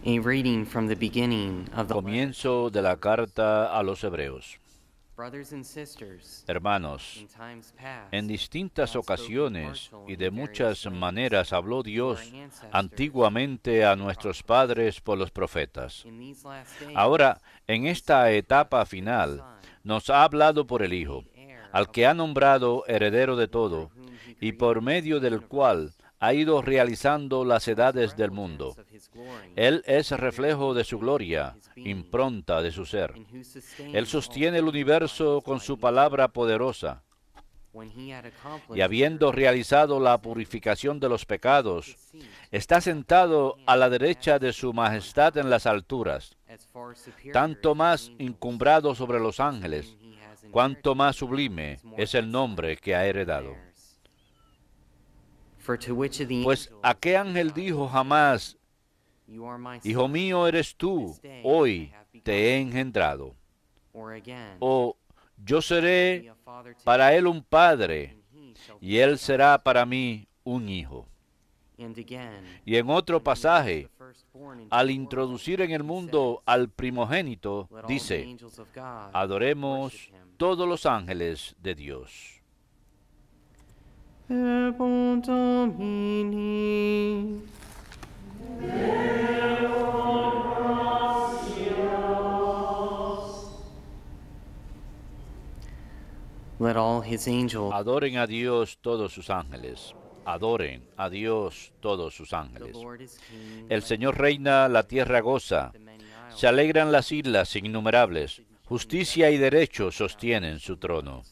A reading from the beginning of the letter. Comienzo de la carta a los Hebreos. Brothers and sisters, Hermanos, in times past, en distintas God spoke ocasiones in y de various muchas ways maneras habló to our Dios ancestors antiguamente a nuestros padres por los profetas. in these last days. Ahora, en esta etapa final, nos ha hablado por el Hijo, al que ha nombrado heredero de todo, y por medio del cual ha ido realizando las edades del mundo. Él es reflejo de su gloria, impronta de su ser. Él sostiene el universo con su palabra poderosa, y habiendo realizado la purificación de los pecados, está sentado a la derecha de su majestad en las alturas, tanto más encumbrado sobre los ángeles, cuanto más sublime es el nombre que ha heredado. Pues ¿a qué ángel dijo jamás, Hijo mío eres tú, hoy te he engendrado? O yo seré para él un padre, y él será para mí un hijo. Y en otro pasaje, al introducir en el mundo al primogénito, dice, adoremos todos los ángeles de Dios. Verbum Domini. Let all his angels. Adoren a Dios todos sus ángeles. Adoren a Dios todos sus The ángeles. Lord is king. El Señor reina, la tierra goza. The many isles. Se alegran las islas innumerables. Justicia y derecho sostienen su trono.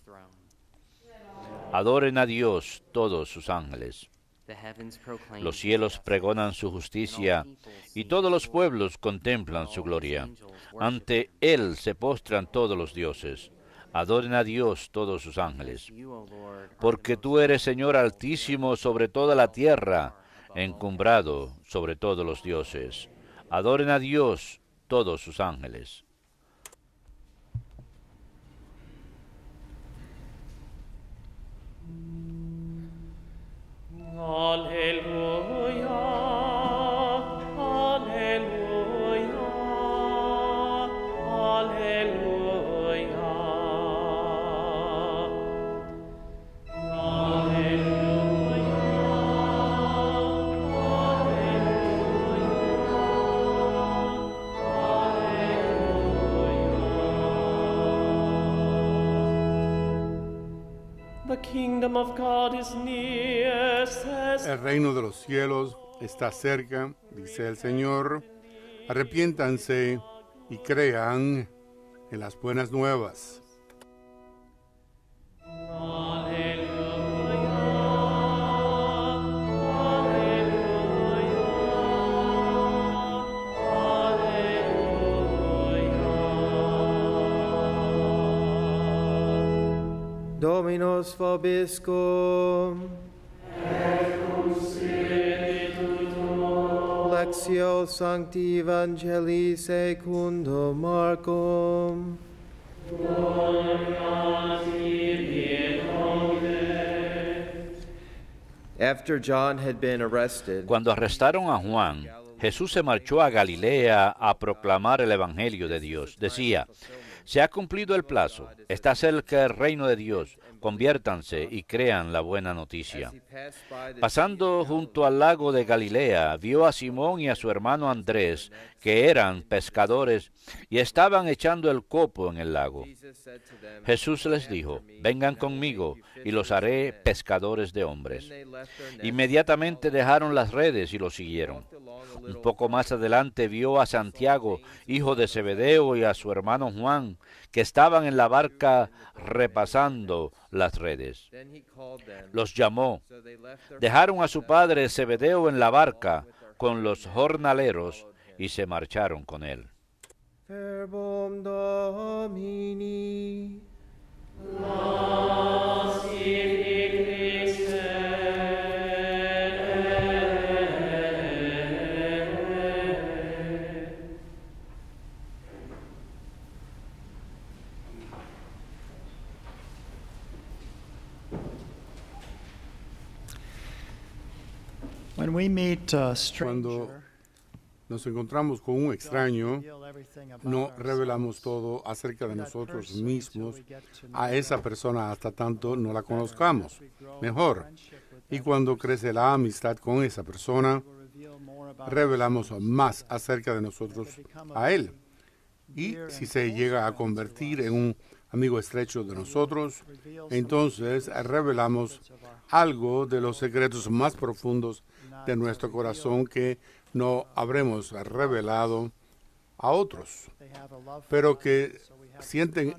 Adoren a Dios todos sus ángeles. The heavens proclaim Los his cielos justice. pregonan su justicia, y todos los pueblos contemplan su gloria. Ante Él se postran todos los dioses. Adoren a Dios todos sus ángeles. You, O Lord, are Porque the tú most eres Señor altísimo sobre toda la tierra, encumbrado sobre todos los dioses. Adoren a Dios todos sus ángeles. Alleluia, alleluia, alleluia. The kingdom of God is near, says El reino de los cielos está cerca, dice el Señor. Arrepiéntanse y crean en las buenas nuevas. Dominus vobiscum. Lectio Sancti Evangelii secundo Marcum. After John had been arrested, Cuando arrestaron a Juan, Jesús se marchó a Galilea a proclamar el Evangelio de Dios. Decía, se ha cumplido el plazo, está cerca el reino de Dios, conviértanse y crean la buena noticia. Pasando junto al lago de Galilea, vio a Simón y a su hermano Andrés, que eran pescadores, y estaban echando el copo en el lago. Jesús les dijo, vengan conmigo, y los haré pescadores de hombres. Inmediatamente dejaron las redes y lo siguieron. Un poco más adelante vio a Santiago, hijo de Zebedeo, y a su hermano Juan, que estaban en la barca repasando las redes. Los llamó. Dejaron a su padre Zebedeo en la barca con los jornaleros y se marcharon con él. Verbum Domini. When we meet a Cuando stranger nos encontramos con un extraño, no revelamos todo acerca de nosotros mismos a esa persona hasta tanto no la conozcamos mejor. Y cuando crece la amistad con esa persona, revelamos más acerca de nosotros a él. Y si se llega a convertir en un amigo estrecho de nosotros, entonces revelamos algo de los secretos más profundos de nuestro corazón que no habremos revelado a otros, pero que sienten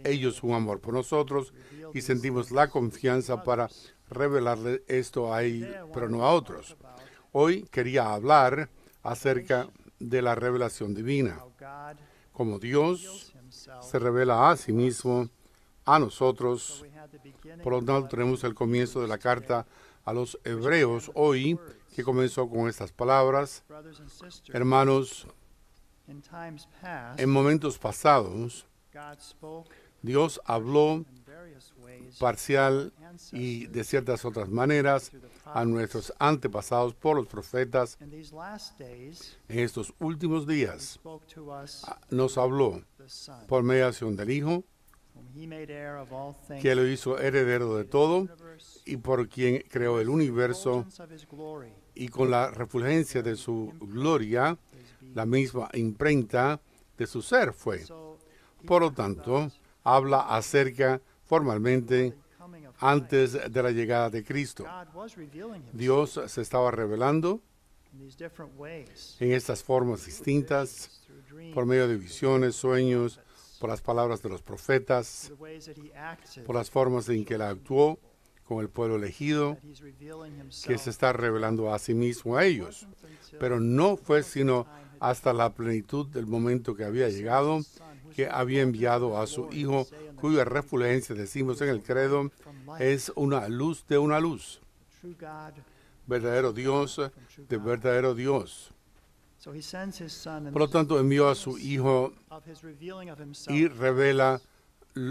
ellos un amor por nosotros y sentimos la confianza para revelarle esto a ellos, pero no a otros. Hoy quería hablar acerca de la revelación divina, como Dios se revela a sí mismo, a nosotros. Por lo tanto, tenemos el comienzo de la carta a los Hebreos hoy, que comenzó con estas palabras: hermanos, en momentos pasados, Dios habló parcial y de ciertas otras maneras a nuestros antepasados por los profetas. En estos últimos días nos habló por mediación del Hijo, que lo hizo heredero de todo y por quien creó el universo, y con la refulgencia de su gloria, la misma imprenta de su ser fue. Por lo tanto, habla acerca formalmente antes de la llegada de Cristo. Dios se estaba revelando en estas formas distintas, por medio de visiones, sueños, por las palabras de los profetas, por las formas en que Él actuó con el pueblo elegido, que se está revelando a sí mismo a ellos. Pero no fue sino hasta la plenitud del momento que había llegado, que había enviado a su Hijo, cuya refulgencia, decimos en el credo, es una luz de una luz. Verdadero Dios de verdadero Dios. Por lo tanto, envió a su Hijo y revela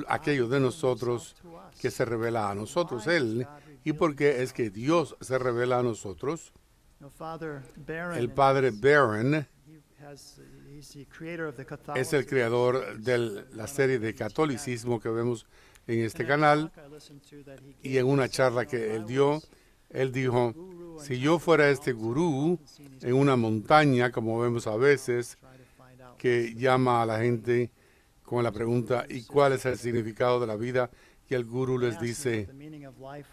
aquello de nosotros que se revela a nosotros Él. ¿Y por qué es que Dios se revela a nosotros? El padre Barron es el creador de la serie de catolicismo que vemos en este canal, y en una charla que él dio, él dijo: si yo fuera este gurú en una montaña, como vemos a veces, que llama a la gente con la pregunta: ¿y cuál es el significado de la vida? Y el gurú les dice: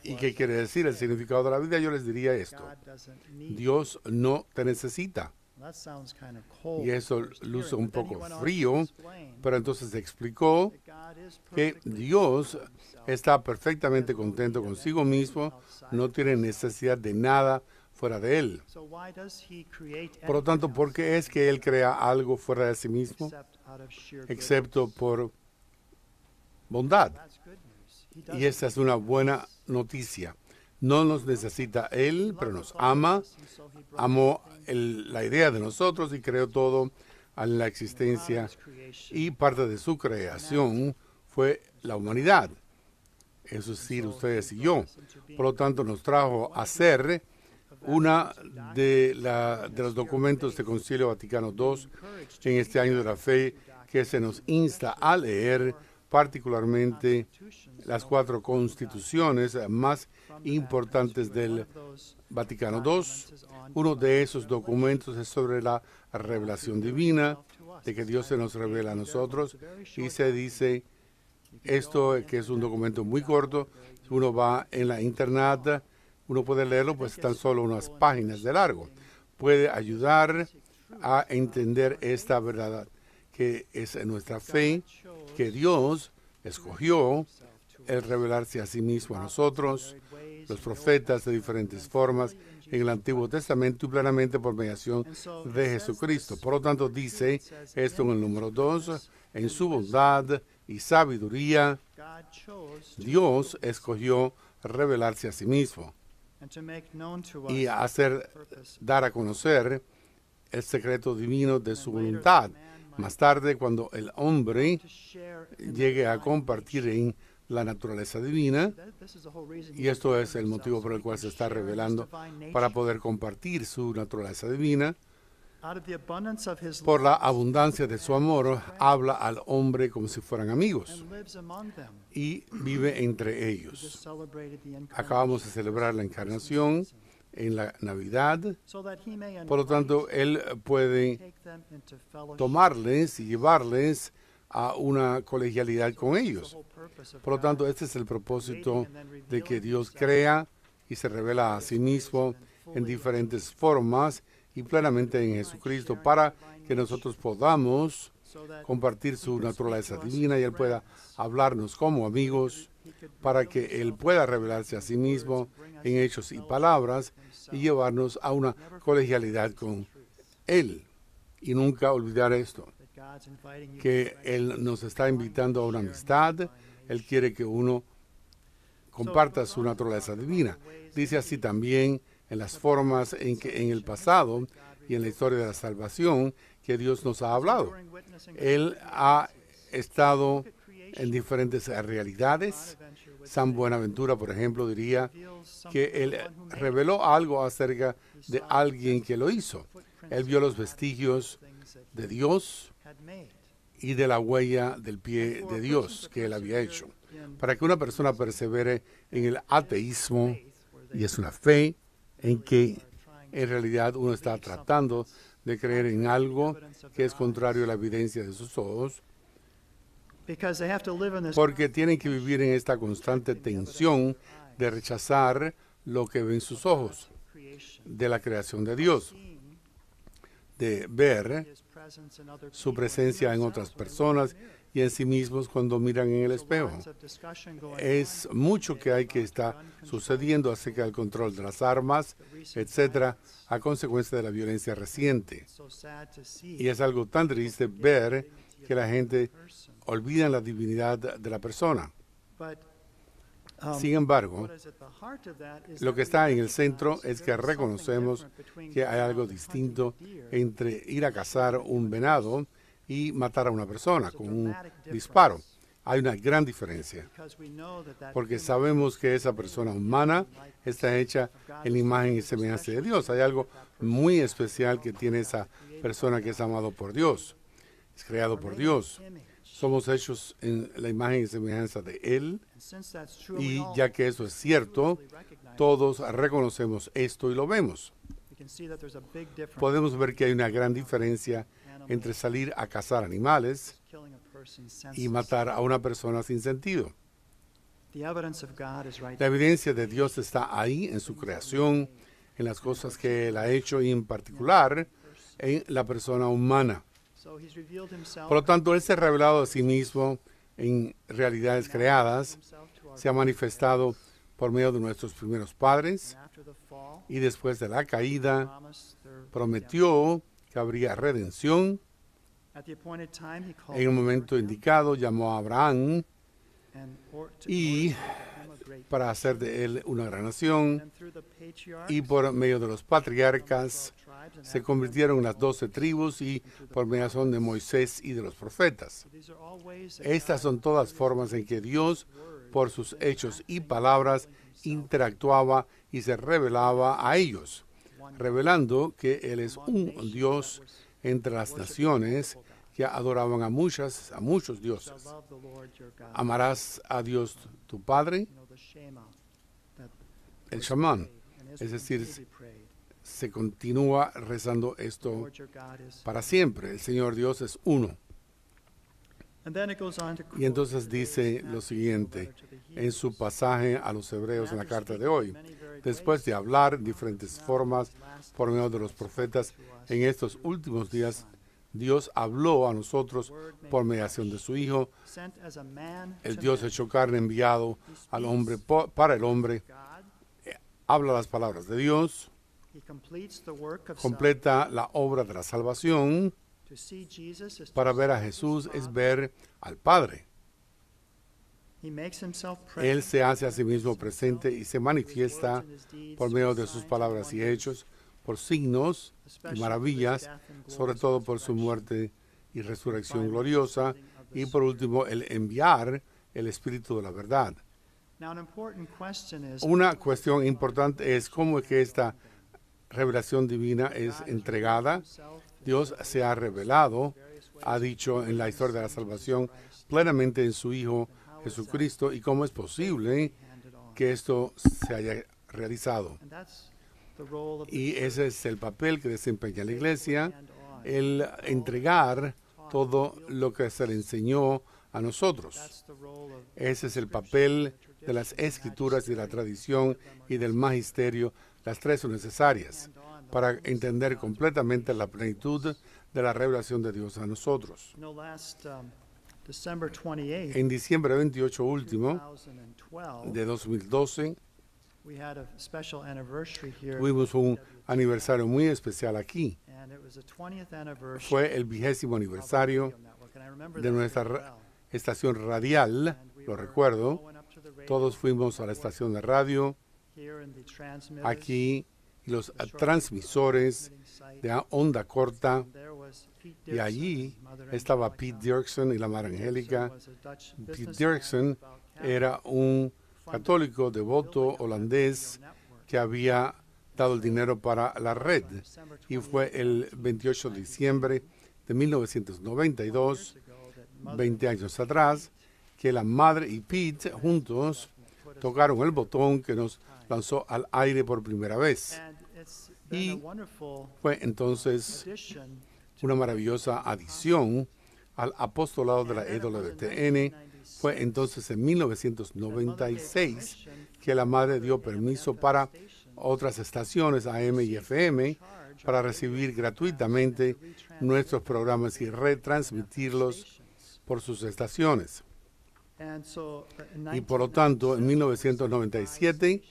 ¿y qué quiere decir el significado de la vida? Yo les diría esto: Dios no te necesita. Y eso luce un poco frío, pero entonces explicó que Dios está perfectamente contento consigo mismo, no tiene necesidad de nada fuera de Él. Por lo tanto, ¿por qué es que Él crea algo fuera de sí mismo? Excepto por bondad. Y esta es una buena noticia. No nos necesita Él, pero nos ama. Amó la idea de nosotros y creó todo a la existencia. Y parte de su creación fue la humanidad. Es decir, ustedes y yo. Por lo tanto, nos trajo a ser una de los documentos del Concilio Vaticano II en este año de la fe, que se nos insta a leer particularmente las 4 constituciones más importantes del Vaticano II. Uno de esos documentos es sobre la revelación divina, de que Dios se nos revela a nosotros, y se dice esto, que es un documento muy corto. Si uno va en la internet, uno puede leerlo, pues tan solo unas páginas de largo. Puede ayudar a entender esta verdad, que es nuestra fe, que Dios escogió el revelarse a sí mismo a nosotros, los profetas, de diferentes formas en el Antiguo Testamento y plenamente por mediación de Jesucristo. Por lo tanto, dice esto en el número 2, en su bondad y sabiduría, Dios escogió revelarse a sí mismo y dar a conocer el secreto divino de su voluntad. Más tarde, cuando el hombre llegue a compartir en la naturaleza divina, y esto es el motivo por el cual se está revelando, para poder compartir su naturaleza divina, Por la abundancia de su amor, habla al hombre como si fueran amigos y vive entre ellos. Acabamos de celebrar la encarnación en la Navidad, por lo tanto, Él puede tomarles y llevarles a una colegialidad con ellos. Por lo tanto, este es el propósito de que Dios crea y se revela a sí mismo en diferentes formas y plenamente en Jesucristo para que nosotros podamos compartir su naturaleza divina y Él pueda hablarnos como amigos, para que Él pueda revelarse a sí mismo en hechos y palabras y llevarnos a una colegialidad con Él. Y nunca olvidar esto, que Él nos está invitando a una amistad. Él quiere que uno comparta su naturaleza divina. Dice así también en las formas en que en el pasado y en la historia de la salvación que Dios nos ha hablado. Él ha estado en diferentes realidades. San Buenaventura, por ejemplo, diría que Él reveló algo acerca de alguien que lo hizo. Él vio los vestigios de Dios y de la huella del pie de Dios que Él había hecho. Para que una persona persevere en el ateísmo, y es una fe en que en realidad uno está tratando de creer en algo que es contrario a la evidencia de sus ojos, porque tienen que vivir en esta constante tensión de rechazar lo que ven sus ojos de la creación de Dios, de ver su presencia en otras personas y en sí mismos cuando miran en el espejo. Es mucho que hay que está sucediendo acerca del control de las armas, etcétera, a consecuencia de la violencia reciente. Y es algo tan triste ver que la gente olvida la divinidad de la persona. Sin embargo, lo que está en el centro es que reconocemos que hay algo distinto entre ir a cazar un venado y matar a una persona con un disparo. Hay una gran diferencia, porque sabemos que esa persona humana está hecha en la imagen y semejanza de Dios. Hay algo muy especial que tiene esa persona que es amado por Dios, es creado por Dios. Somos hechos en la imagen y semejanza de Él, y ya que eso es cierto, todos reconocemos esto y lo vemos. Podemos ver que hay una gran diferencia entre salir a cazar animales y matar a una persona sin sentido. La evidencia de Dios está ahí en su creación, en las cosas que Él ha hecho y en particular en la persona humana. Por lo tanto, Él se ha revelado a sí mismo en realidades creadas, se ha manifestado por medio de nuestros primeros padres y después de la caída prometió que habría redención. En el momento indicado llamó a Abraham y para hacer de él una gran nación, y por medio de los patriarcas se convirtieron en las 12 tribus y por mediación de Moisés y de los profetas. Estas son todas formas en que Dios, por sus hechos y palabras, interactuaba y se revelaba a ellos, revelando que Él es un Dios entre las naciones que adoraban a muchos dioses. Amarás a Dios tu Padre, el Shamán, es decir, se continúa rezando esto para siempre. El Señor Dios es uno. Y entonces dice lo siguiente en su pasaje a los hebreos en la carta de hoy. Después de hablar en diferentes formas por medio de los profetas, en estos últimos días Dios habló a nosotros por mediación de su Hijo, el Dios hecho carne enviado al hombre para el hombre. Habla las palabras de Dios, completa la obra de la salvación. Para ver a Jesús es ver al Padre. Él se hace a sí mismo presente y se manifiesta por medio de sus palabras y hechos, por signos y maravillas, sobre todo por su muerte y resurrección gloriosa, y por último el enviar el Espíritu de la verdad. Una cuestión importante es cómo es que esta revelación divina es entregada. Dios se ha revelado, ha dicho en la historia de la salvación, plenamente en su Hijo Jesucristo, y cómo es posible que esto se haya realizado. Y ese es el papel que desempeña la Iglesia, el entregar todo lo que se le enseñó a nosotros. Ese es el papel de las Escrituras y de la tradición y del magisterio. Las tres son necesarias para entender completamente la plenitud de la revelación de Dios a nosotros. En diciembre 28 último de 2012, tuvimos un aniversario muy especial aquí. Fue el 20º aniversario de nuestra estación radial, lo recuerdo. Todos fuimos a la estación de radio, aquí, y los transmisores de onda corta, y allí estaba Pete Dirksen y la Madre Angélica. Pete Dirksen era un católico devoto holandés que había dado el dinero para la red, y fue el 28 de diciembre de 1992, 20 años atrás, que la Madre y Pete juntos tocaron el botón que nos lanzó al aire por primera vez. Y fue entonces una maravillosa adición al apostolado de la EWTN. Fue entonces en 1996 que la Madre dio permiso para otras estaciones AM y FM para recibir gratuitamente nuestros programas y retransmitirlos por sus estaciones. Y por lo tanto, en 1997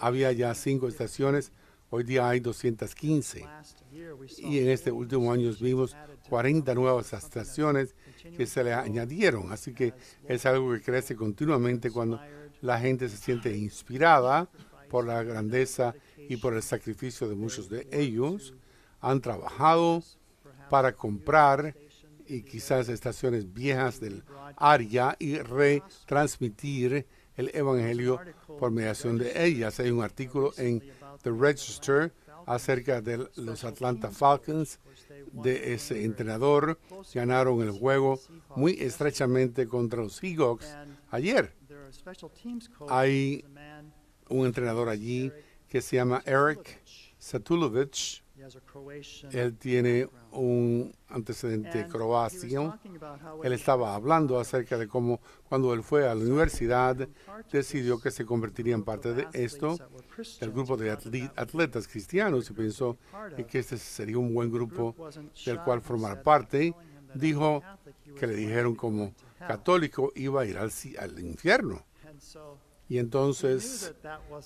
había ya 5 estaciones, hoy día hay 215. Y en este último año vimos 40 nuevas estaciones que se le añadieron. Así que es algo que crece continuamente cuando la gente se siente inspirada por la grandeza y por el sacrificio de muchos de ellos. Han trabajado para comprar y quizás estaciones viejas del área y retransmitir el Evangelio por mediación de ellas. Hay un artículo en The Register acerca de los Atlanta Falcons, de ese entrenador. Ganaron el juego muy estrechamente contra los Seahawks ayer. Hay un entrenador allí que se llama Eric Satulovic. Él tiene un antecedente croacio. Él estaba hablando acerca de cómo cuando él fue a la universidad decidió que se convertiría en parte de esto, del grupo de atletas cristianos, y pensó que este sería un buen grupo del cual formar parte. Dijo que le dijeron como católico iba a ir al infierno. Y entonces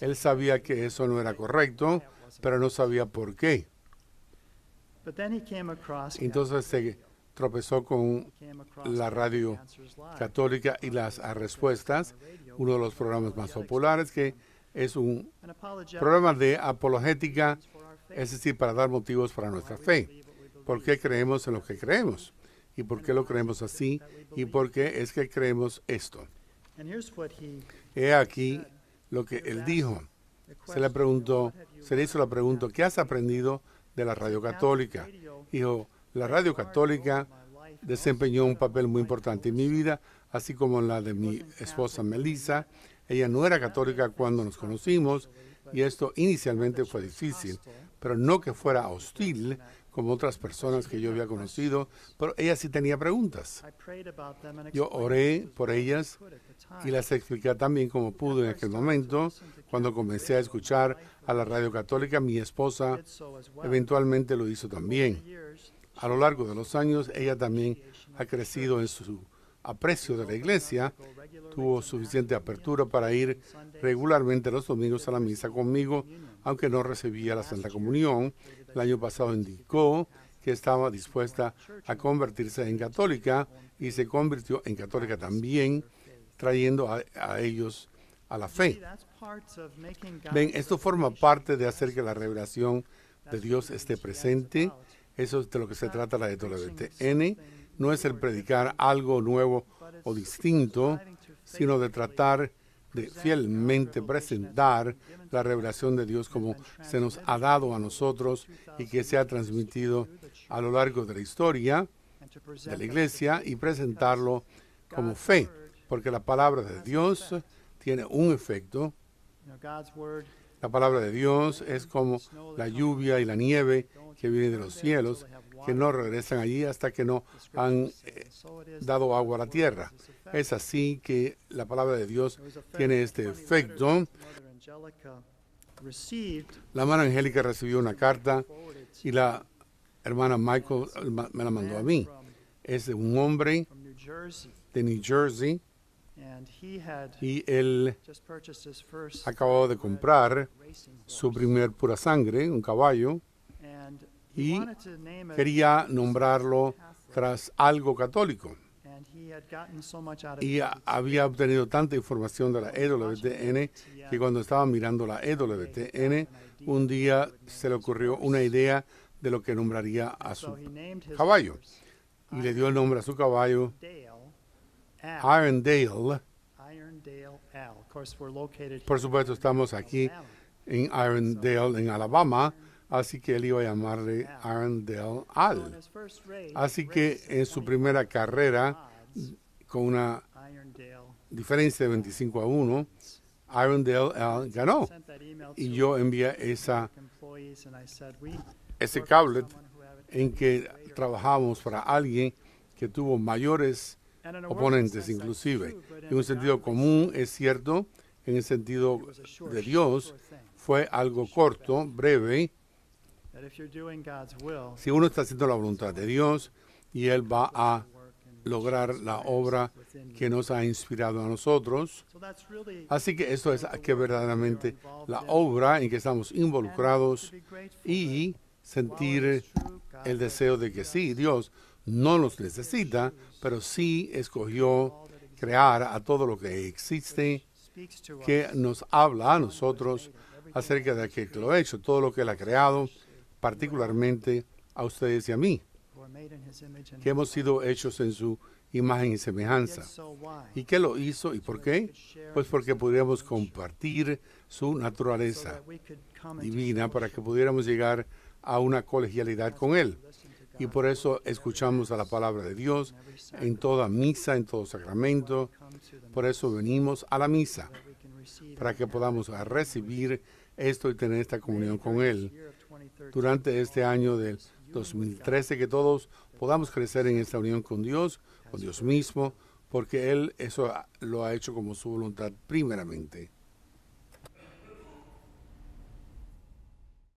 él sabía que eso no era correcto, pero no sabía por qué. Entonces se tropezó con la radio católica y las respuestas, uno de los programas más populares, que es un programa de apologética, es decir, para dar motivos para nuestra fe. ¿Por qué creemos en lo que creemos? ¿Y por qué lo creemos así? ¿Y por qué es que creemos esto? He aquí lo que él dijo. Se le hizo la pregunta, ¿qué has aprendido de la radio católica? Dijo, la radio católica desempeñó un papel muy importante en mi vida, así como en la de mi esposa Melissa. Ella no era católica cuando nos conocimos, y esto inicialmente fue difícil, pero no que fuera hostil como otras personas que yo había conocido, pero ella sí tenía preguntas. Yo oré por ellas y las expliqué también como pude en aquel momento. Cuando comencé a escuchar a la radio católica, mi esposa eventualmente lo hizo también. A lo largo de los años, ella también ha crecido en su aprecio de la iglesia, tuvo suficiente apertura para ir regularmente los domingos a la misa conmigo, aunque no recibía la Santa Comunión. El año pasado indicó que estaba dispuesta a convertirse en católica y se convirtió en católica también, trayendo a ellos a la fe. Ven, esto forma parte de hacer que la revelación de Dios esté presente. Eso es de lo que se trata la EWTN. No es el predicar algo nuevo o distinto, sino de tratar de fielmente presentar la revelación de Dios como se nos ha dado a nosotros y que se ha transmitido a lo largo de la historia de la iglesia y presentarlo como fe, porque la palabra de Dios tiene un efecto. La palabra de Dios es como la lluvia y la nieve que vienen de los cielos, que no regresan allí hasta que no han dado agua a la tierra. Es así que la palabra de Dios tiene este efecto. La hermana Angélica recibió una carta y la hermana Michael me la mandó a mí. Es de un hombre de New Jersey y él acabó de comprar su primer pura sangre, un caballo, y quería nombrarlo tras algo católico. Y había obtenido tanta información de la EWTN que cuando estaba mirando la EWTN, un día se le ocurrió una idea de lo que nombraría a su caballo. Y le dio el nombre a su caballo, Irondale. Por supuesto, estamos aquí en Irondale, en Alabama, así que él iba a llamarle Irondale Al. Así que en su primera carrera, con una diferencia de 25-1, Irondale Al ganó. Y yo envié ese cable en que trabajamos para alguien que tuvo mayores oponentes inclusive. En un sentido común es cierto, en el sentido de Dios fue algo corto, breve. Si uno está haciendo la voluntad de Dios y Él va a lograr la obra que nos ha inspirado a nosotros. Así que esto es que verdaderamente la obra en que estamos involucrados y sentir el deseo de que sí, Dios no nos necesita, pero sí escogió crear a todo lo que existe, que nos habla a nosotros acerca de que lo ha hecho, todo lo que Él ha creado, particularmente a ustedes y a mí, que hemos sido hechos en su imagen y semejanza. ¿Y qué lo hizo y por qué? Pues porque pudiéramos compartir su naturaleza divina para que pudiéramos llegar a una colegialidad con Él. Y por eso escuchamos a la palabra de Dios en toda misa, en todo sacramento. Por eso venimos a la misa, para que podamos recibir esto y tener esta comunión con Él. Durante este año del 2013, que todos podamos crecer en esta unión con Dios mismo, porque Él eso lo ha hecho como su voluntad primeramente.